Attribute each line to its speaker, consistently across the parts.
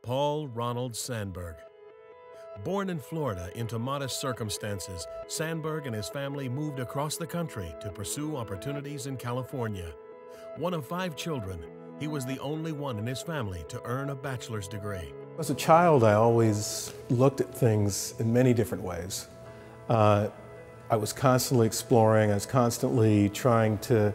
Speaker 1: Paul Ronald Sanberg. Born in Florida into modest circumstances, Sanberg and his family moved across the country to pursue opportunities in California. One of 5 children, he was the only one in his family to earn a bachelor's degree.
Speaker 2: As a child, I always looked at things in many different ways. I was constantly exploring, I was constantly trying to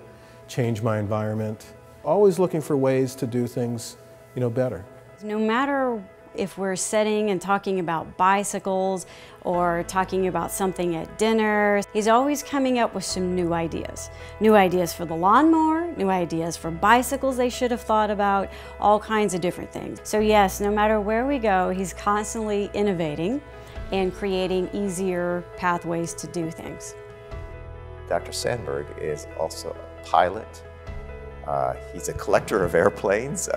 Speaker 2: change my environment, always looking for ways to do things, better.
Speaker 3: No matter if we're sitting and talking about bicycles or talking about something at dinner, he's always coming up with some new ideas. New ideas for the lawnmower, new ideas for bicycles they should have thought about, all kinds of different things. So yes, no matter where we go, he's constantly innovating and creating easier pathways to do things.
Speaker 4: Dr. Sanberg is also a pilot. He's a collector of airplanes.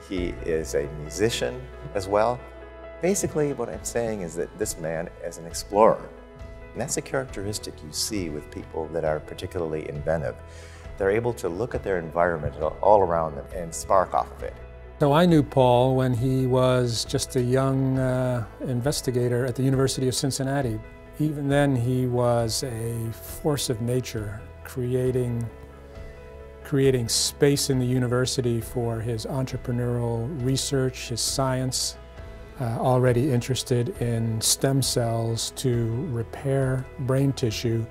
Speaker 4: He is a musician as well. Basically, what I'm saying is that this man is an explorer. And that's a characteristic you see with people that are particularly inventive. They're able to look at their environment all around them and spark off of it.
Speaker 5: So I knew Paul when he was just a young investigator at the University of Cincinnati. Even then, he was a force of nature, creating space in the university for his entrepreneurial research, his science, already interested in stem cells to repair brain tissue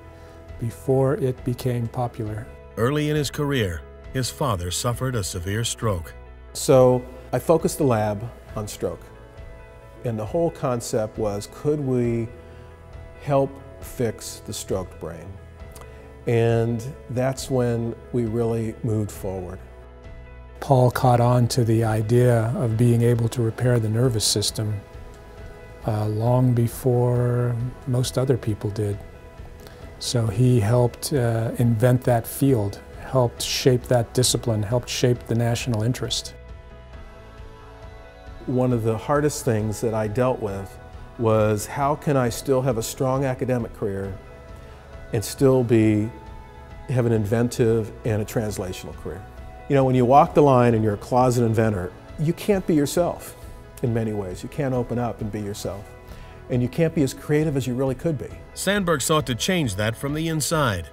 Speaker 5: before it became popular.
Speaker 1: Early in his career, his father suffered a severe stroke.
Speaker 2: So I focused the lab on stroke. And the whole concept was, could we help fix the stroked brain? And that's when we really moved forward.
Speaker 5: Paul caught on to the idea of being able to repair the nervous system long before most other people did. So he helped invent that field, helped shape that discipline, helped shape the national interest.
Speaker 2: One of the hardest things that I dealt with was, how can I still have a strong academic career and still have an inventive and a translational career? When you walk the line and you're a closet inventor, you can't be yourself in many ways. You can't open up and be yourself. And you can't be as creative as you really could be.
Speaker 1: Sanberg sought to change that from the inside.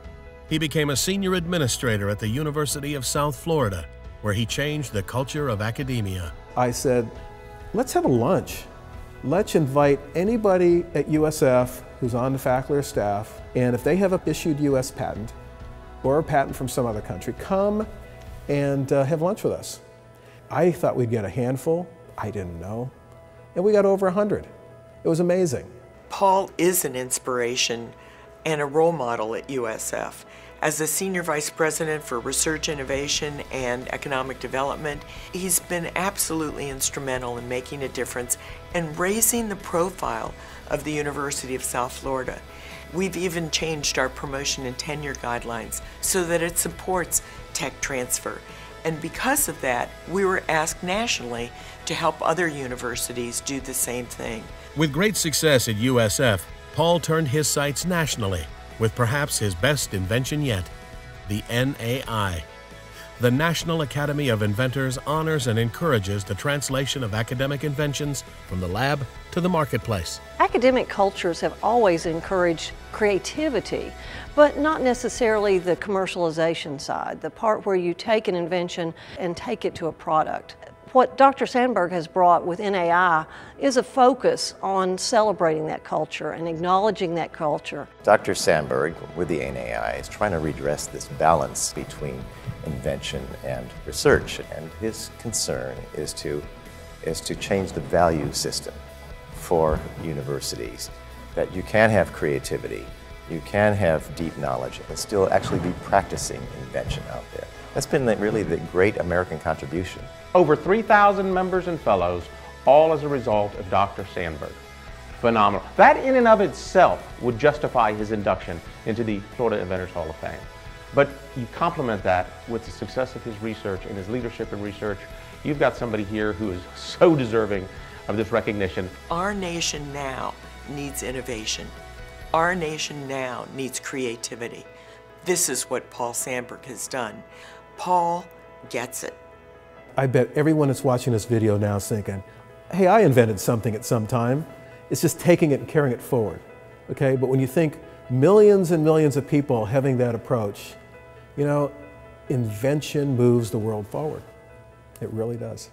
Speaker 1: He became a senior administrator at the University of South Florida, where he changed the culture of academia.
Speaker 2: I said, let's have a lunch. Let's invite anybody at USF who's on the faculty or staff, and if they have an issued US patent or a patent from some other country, come and have lunch with us. I thought we'd get a handful. I didn't know. And we got over 100. It was amazing.
Speaker 6: Paul is an inspiration and a role model at USF. As the Senior Vice President for Research Innovation and Economic Development, he's been absolutely instrumental in making a difference and raising the profile of the University of South Florida. We've even changed our promotion and tenure guidelines so that it supports tech transfer. And because of that, we were asked nationally to help other universities do the same thing.
Speaker 1: With great success at USF, Paul turned his sights nationally, with perhaps his best invention yet, the NAI. The National Academy of Inventors honors and encourages the translation of academic inventions from the lab to the marketplace.
Speaker 7: Academic cultures have always encouraged creativity, but not necessarily the commercialization side, the part where you take an invention and take it to a product. What Dr. Sanberg has brought with NAI is a focus on celebrating that culture and acknowledging that culture.
Speaker 4: Dr. Sanberg, with the NAI, is trying to redress this balance between invention and research, and his concern is to change the value system for universities, that you can have creativity, you can have deep knowledge, and still actually be practicing invention out there. That's been really the great American contribution.
Speaker 8: Over 3,000 members and fellows, all as a result of Dr. Sanberg. Phenomenal. That in and of itself would justify his induction into the Florida Inventors Hall of Fame. But you complement that with the success of his research and his leadership in research. You've got somebody here who is so deserving of this recognition.
Speaker 6: Our nation now needs innovation. Our nation now needs creativity. This is what Paul Sanberg has done. Paul gets it.
Speaker 2: I bet everyone that's watching this video now is thinking, hey, I invented something at some time. It's just taking it and carrying it forward, okay? But when you think millions and millions of people having that approach, you know, invention moves the world forward. It really does.